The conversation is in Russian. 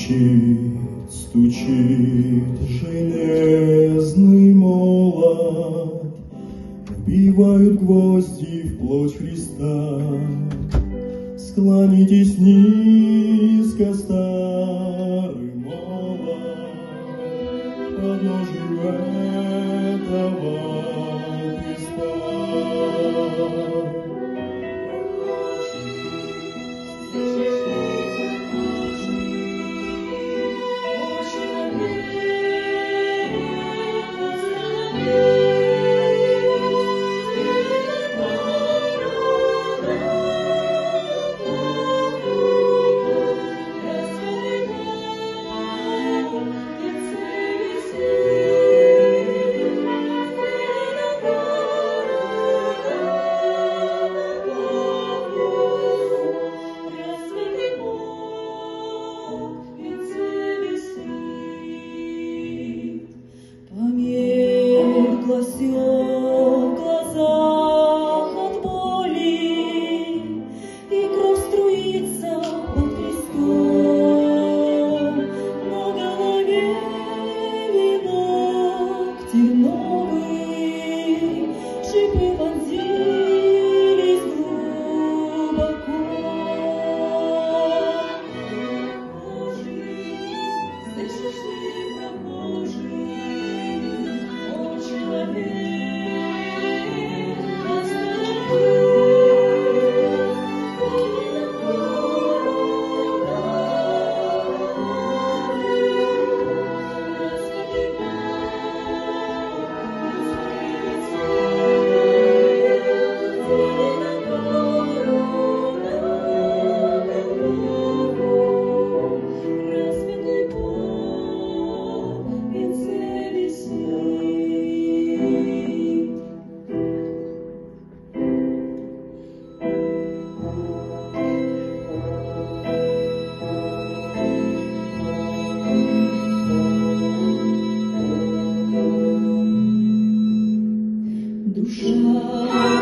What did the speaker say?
Стучит, стучит железный молот, вбивают гвозди в плоть Христа. Склонитесь низко, старый молот, подножию этого креста. Все в глазах от боли, и кровь струится под крестом. На голове венок терновый, шипы вонзились глубоко. Прохожий, слышишь ли, прохожий? Душа